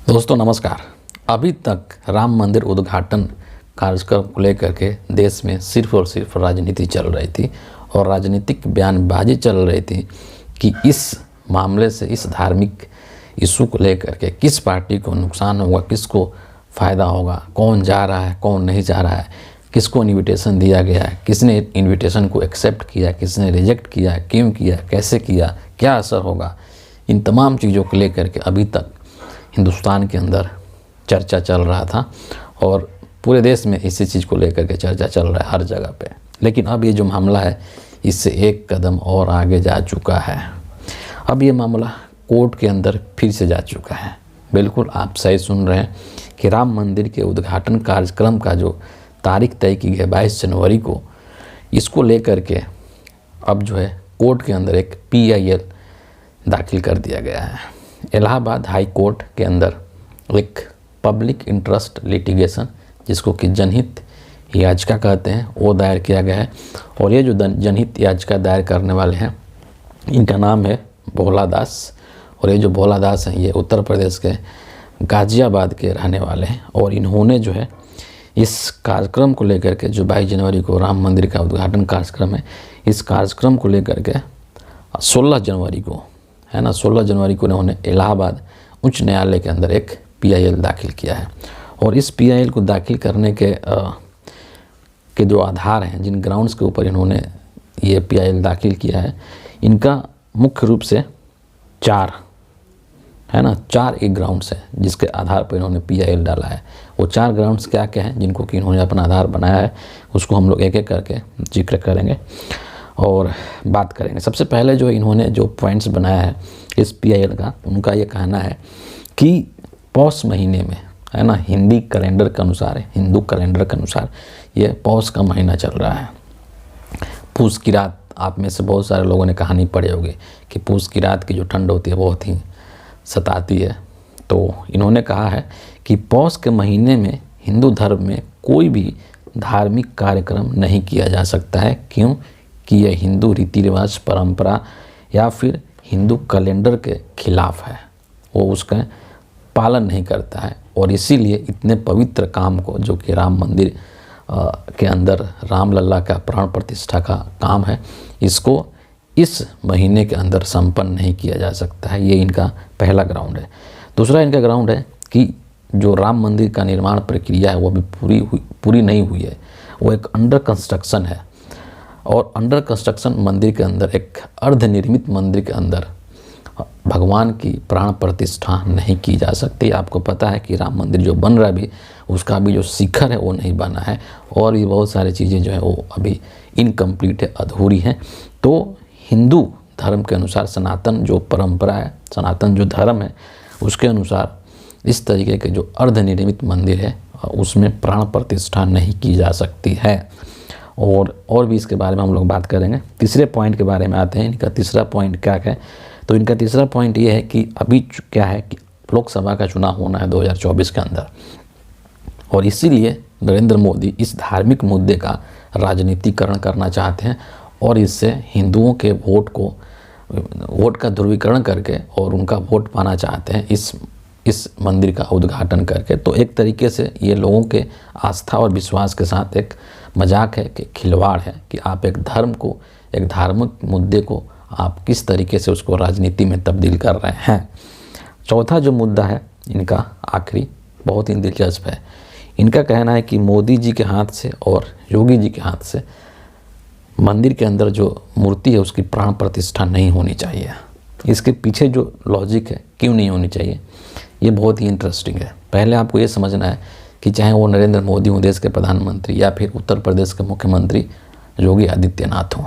दोस्तों नमस्कार। अभी तक राम मंदिर उद्घाटन कार्यक्रम को लेकर के देश में सिर्फ और सिर्फ राजनीति चल रही थी और राजनीतिक बयानबाजी चल रही थी कि इस मामले से, इस धार्मिक इशू को लेकर के किस पार्टी को नुकसान होगा, किसको फ़ायदा होगा, कौन जा रहा है, कौन नहीं जा रहा है, किसको इनविटेशन दिया गया है, किसने इनविटेशन को एक्सेप्ट किया, किसने रिजेक्ट किया, क्यों किया, कैसे किया, क्या असर होगा। इन तमाम चीज़ों को लेकर के अभी तक हिंदुस्तान के अंदर चर्चा चल रहा था और पूरे देश में इसी चीज़ को लेकर के चर्चा चल रहा है हर जगह पे। लेकिन अब ये जो मामला है इससे एक कदम और आगे जा चुका है। अब ये मामला कोर्ट के अंदर फिर से जा चुका है। बिल्कुल आप सही सुन रहे हैं कि राम मंदिर के उद्घाटन कार्यक्रम का जो तारीख तय की है 22 जनवरी को, इसको लेकर के अब जो है कोर्ट के अंदर एक PIL दाखिल कर दिया गया है। इलाहाबाद हाई कोर्ट के अंदर एक पब्लिक इंटरेस्ट लिटिगेशन, जिसको कि जनहित याचिका कहते हैं, वो दायर किया गया है। और ये जो जनहित याचिका दायर करने वाले हैं इनका नाम है भोला दास। और ये जो भोला दास हैं ये उत्तर प्रदेश के गाज़ियाबाद के रहने वाले हैं। और इन्होंने जो है इस कार्यक्रम को लेकर के जो 22 जनवरी को राम मंदिर का उद्घाटन कार्यक्रम है, इस कार्यक्रम को लेकर के 16 जनवरी को 16 जनवरी को उन्होंने इलाहाबाद उच्च न्यायालय के अंदर एक PIL दाखिल किया है। और इस PIL को दाखिल करने के जो आधार हैं, जिन ग्राउंड्स के ऊपर इन्होंने ये PIL दाखिल किया है, इनका मुख्य रूप से चार एक ग्राउंड्स हैं जिसके आधार पर इन्होंने PIL डाला है। वो 4 ग्राउंड्स क्या क्या हैं जिनको कि इन्होंने अपना आधार बनाया है, उसको हम लोग एक एक करके जिक्र करेंगे और बात करेंगे। सबसे पहले जो इन्होंने जो पॉइंट्स बनाया है इस PIL का, उनका ये कहना है कि पौष महीने में हिंदी कैलेंडर के अनुसार, हिंदू कैलेंडर के अनुसार ये पौष का महीना चल रहा है। पूस की रात, आप में से बहुत सारे लोगों ने कहानी पढ़ी होगी कि पूस की रात की जो ठंड होती है बहुत ही सताती है। तो इन्होंने कहा है कि पौष के महीने में हिंदू धर्म में कोई भी धार्मिक कार्यक्रम नहीं किया जा सकता है। क्यों? कि यह हिंदू रीति रिवाज, परंपरा या फिर हिंदू कैलेंडर के खिलाफ है, वो उसका पालन नहीं करता है। और इसीलिए इतने पवित्र काम को, जो कि राम मंदिर के अंदर रामलला का प्राण प्रतिष्ठा का काम है, इसको इस महीने के अंदर संपन्न नहीं किया जा सकता है। ये इनका पहला ग्राउंड है। दूसरा इनका ग्राउंड है कि जो राम मंदिर का निर्माण प्रक्रिया है वो अभी पूरी नहीं हुई है, वो एक अंडर कंस्ट्रक्शन है। और अंडर कंस्ट्रक्शन मंदिर के अंदर, एक अर्धनिर्मित मंदिर के अंदर भगवान की प्राण प्रतिष्ठा नहीं की जा सकती। आपको पता है कि राम मंदिर जो बन रहा है अभी, उसका भी जो शिखर है वो नहीं बना है और ये बहुत सारी चीज़ें जो है वो अभी इनकम्प्लीट है, अधूरी हैं। तो हिंदू धर्म के अनुसार, सनातन जो परंपरा है, सनातन जो धर्म है, उसके अनुसार इस तरीके के जो अर्धनिर्मित मंदिर है उसमें प्राण प्रतिष्ठा नहीं की जा सकती है। और भी इसके बारे में हम लोग बात करेंगे। तीसरे पॉइंट के बारे में आते हैं। इनका तीसरा पॉइंट क्या है? तो इनका तीसरा पॉइंट ये है कि अभी क्या है कि लोकसभा का चुनाव होना है 2024 के अंदर, और इसीलिए नरेंद्र मोदी इस धार्मिक मुद्दे का राजनीतिकरण करना चाहते हैं और इससे हिंदुओं के वोट का ध्रुवीकरण करके और उनका वोट पाना चाहते हैं इस मंदिर का उद्घाटन करके। तो एक तरीके से ये लोगों के आस्था और विश्वास के साथ एक मजाक है, कि खिलवाड़ है कि आप एक धर्म को, एक धार्मिक मुद्दे को आप किस तरीके से उसको राजनीति में तब्दील कर रहे हैं। चौथा जो मुद्दा है इनका, आखिरी, बहुत ही दिलचस्प है। इनका कहना है कि मोदी जी के हाथ से और योगी जी के हाथ से मंदिर के अंदर जो मूर्ति है उसकी प्राण प्रतिष्ठा नहीं होनी चाहिए। इसके पीछे जो लॉजिक है, क्यों नहीं होनी चाहिए, ये बहुत ही इंटरेस्टिंग है। पहले आपको ये समझना है कि चाहे वो नरेंद्र मोदी हो, देश के प्रधानमंत्री, या फिर उत्तर प्रदेश के मुख्यमंत्री योगी आदित्यनाथ हों,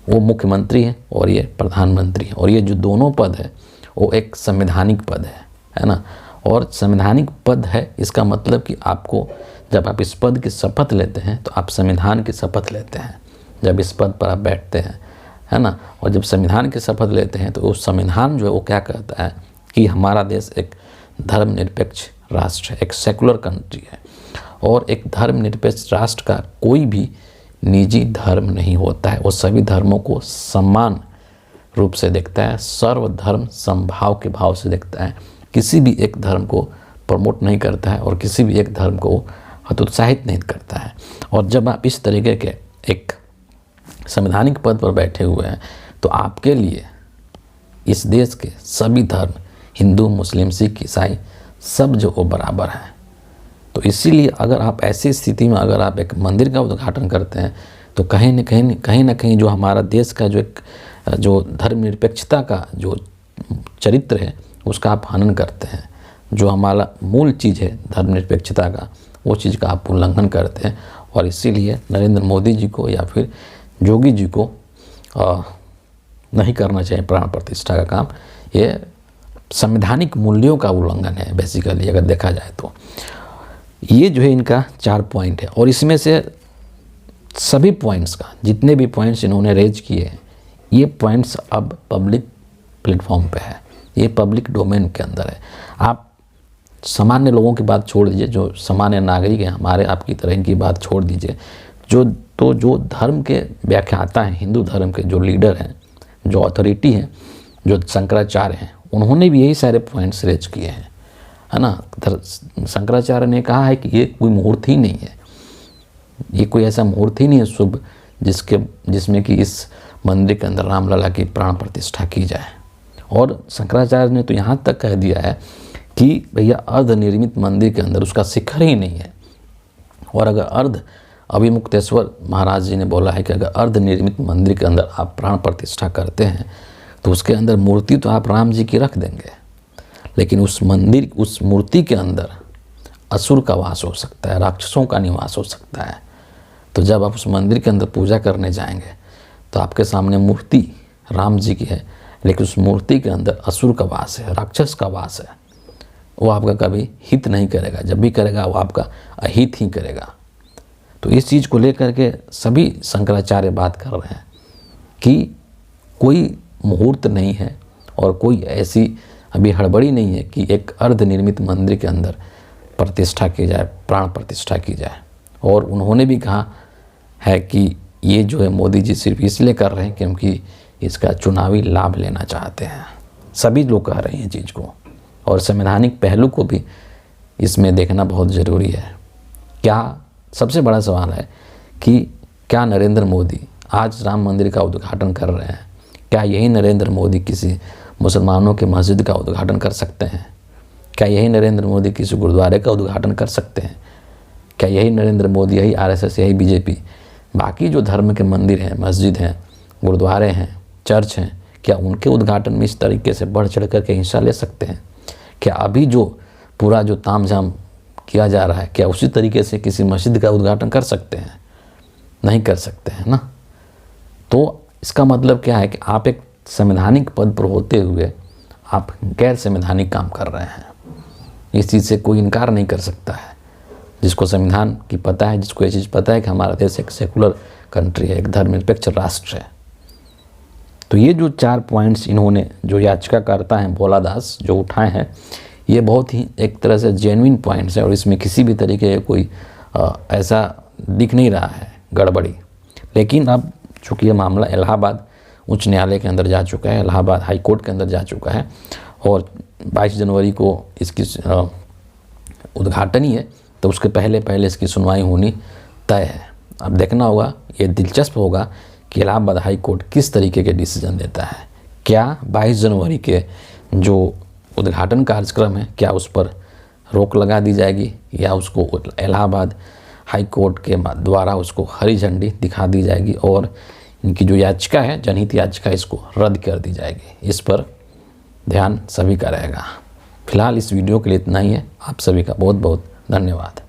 वो मुख्यमंत्री हैं और ये प्रधानमंत्री हैं। और ये जो दोनों पद है वो एक संवैधानिक पद है ना। और संवैधानिक पद है, इसका मतलब कि आपको, जब आप इस पद की शपथ लेते हैं तो आप संविधान की शपथ लेते हैं जब इस पद पर आप बैठते हैं, है ना। और जब संविधान की शपथ लेते हैं तो वो संविधान जो है वो क्या कहता है कि हमारा देश एक धर्मनिरपेक्ष राष्ट्र है, एक सेकुलर कंट्री है। और एक धर्मनिरपेक्ष राष्ट्र का कोई भी निजी धर्म नहीं होता है, वो सभी धर्मों को समान रूप से देखता है, सर्वधर्म समभाव के भाव से देखता है। किसी भी एक धर्म को प्रमोट नहीं करता है और किसी भी एक धर्म को हतोत्साहित नहीं करता है। और जब आप इस तरीके के एक संवैधानिक पद पर बैठे हुए हैं तो आपके लिए इस देश के सभी धर्म, हिंदू, मुस्लिम, सिख, ईसाई, सब जो वो बराबर हैं। तो इसीलिए अगर आप ऐसी स्थिति में अगर आप एक मंदिर का उद्घाटन करते हैं तो कहीं ना कहीं जो हमारा देश का जो धर्मनिरपेक्षता का जो चरित्र है उसका आप हनन करते हैं। जो हमारा मूल चीज़ है धर्मनिरपेक्षता का, वो चीज़ का आप उल्लंघन करते हैं। और इसीलिए नरेंद्र मोदी जी को या फिर योगी जी को नहीं करना चाहिए प्राण प्रतिष्ठा का काम। ये संवैधानिक मूल्यों का उल्लंघन है बेसिकली अगर देखा जाए तो। ये जो है इनका 4 पॉइंट है और इसमें से सभी पॉइंट्स का जितने भी पॉइंट्स इन्होंने रेज किए हैं ये पॉइंट्स अब पब्लिक प्लेटफॉर्म पे है, ये पब्लिक डोमेन के अंदर है। आप सामान्य लोगों की बात छोड़ दीजिए, जो सामान्य नागरिक हैं हमारे आपकी तरह, इनकी बात छोड़ दीजिए। जो धर्म के व्याख्याता हैं, हिंदू धर्म के जो लीडर हैं, जो अथॉरिटी हैं, जो शंकराचार्य हैं, उन्होंने भी यही सारे पॉइंट्स रेज किए हैं, है ना। शंकराचार्य ने कहा है कि ये कोई मुहूर्त ही नहीं है, ये कोई ऐसा मुहूर्त ही नहीं है शुभ जिसमें कि इस मंदिर के अंदर रामलला की प्राण प्रतिष्ठा की जाए। और शंकराचार्य ने तो यहाँ तक कह दिया है कि भैया अर्धनिर्मित मंदिर के अंदर उसका शिखर ही नहीं है। और अगर अभिमुक्तेश्वर महाराज जी ने बोला है कि अगर अर्धनिर्मित मंदिर के अंदर आप प्राण प्रतिष्ठा करते हैं तो उसके अंदर मूर्ति तो आप राम जी की रख देंगे, लेकिन उस मूर्ति के अंदर असुर का वास हो सकता है, राक्षसों का निवास हो सकता है। तो जब आप उस मंदिर के अंदर पूजा करने जाएंगे तो आपके सामने मूर्ति राम जी की है, लेकिन उस मूर्ति के अंदर असुर का वास है, राक्षस का वास है। वो आपका कभी हित नहीं करेगा, जब भी करेगा वो आपका अहित ही करेगा। तो इस चीज़ को लेकर के सभी शंकराचार्य बात कर रहे हैं कि कोई मुहूर्त नहीं है और कोई ऐसी अभी हड़बड़ी नहीं है कि एक अर्धनिर्मित मंदिर के अंदर प्रतिष्ठा की जाए, प्राण प्रतिष्ठा की जाए। और उन्होंने भी कहा है कि ये जो है मोदी जी सिर्फ इसलिए कर रहे हैं क्योंकि इसका चुनावी लाभ लेना चाहते हैं। सभी लोग कह रहे हैं चीज़ को, और संवैधानिक पहलू को भी इसमें देखना बहुत ज़रूरी है। क्या सबसे बड़ा सवाल है कि क्या नरेंद्र मोदी आज राम मंदिर का उद्घाटन कर रहे हैं, क्या यही नरेंद्र मोदी किसी मुसलमानों के मस्जिद का उद्घाटन कर सकते हैं? क्या यही नरेंद्र मोदी किसी गुरुद्वारे का उद्घाटन कर सकते हैं? क्या यही नरेंद्र मोदी, यही आरएसएस, यही बीजेपी बाकी जो धर्म के मंदिर हैं, मस्जिद हैं, गुरुद्वारे हैं, चर्च हैं, क्या उनके उद्घाटन में इस तरीके से बढ़ चढ़ करके हिस्सा ले सकते हैं? क्या अभी जो पूरा जो तामझाम किया जा रहा है क्या उसी तरीके से किसी मस्जिद का उद्घाटन कर सकते हैं? नहीं कर सकते हैं ना। तो इसका मतलब क्या है कि आप एक संवैधानिक पद पर होते हुए आप गैर संवैधानिक काम कर रहे हैं। इस चीज़ से कोई इनकार नहीं कर सकता है। जिसको संविधान की पता है, जिसको ये चीज़ पता है कि हमारा देश एक सेकुलर कंट्री है, एक धर्मनिरपेक्ष राष्ट्र है। तो ये जो 4 पॉइंट्स इन्होंने, जो याचिकाकर्ता हैं भोला दास, जो उठाए हैं, ये बहुत ही एक तरह से जेन्युइन पॉइंट्स है और इसमें किसी भी तरीके का कोई ऐसा दिख नहीं रहा है गड़बड़ी। लेकिन अब चूँकि ये मामला इलाहाबाद उच्च न्यायालय के अंदर जा चुका है, इलाहाबाद हाई कोर्ट के अंदर जा चुका है और 22 जनवरी को इसकी उद्घाटन ही है, तो उसके पहले इसकी सुनवाई होनी तय है। अब देखना होगा, ये दिलचस्प होगा कि इलाहाबाद हाई कोर्ट किस तरीके के डिसीजन देता है। क्या 22 जनवरी के जो उद्घाटन कार्यक्रम है क्या उस पर रोक लगा दी जाएगी या उसको इलाहाबाद हाई कोर्ट के द्वारा उसको हरी झंडी दिखा दी जाएगी और इनकी जो याचिका है, जनहित याचिका, इसको रद्द कर दी जाएगी। इस पर ध्यान सभी का रहेगा। फिलहाल इस वीडियो के लिए इतना ही है। आप सभी का बहुत बहुत धन्यवाद।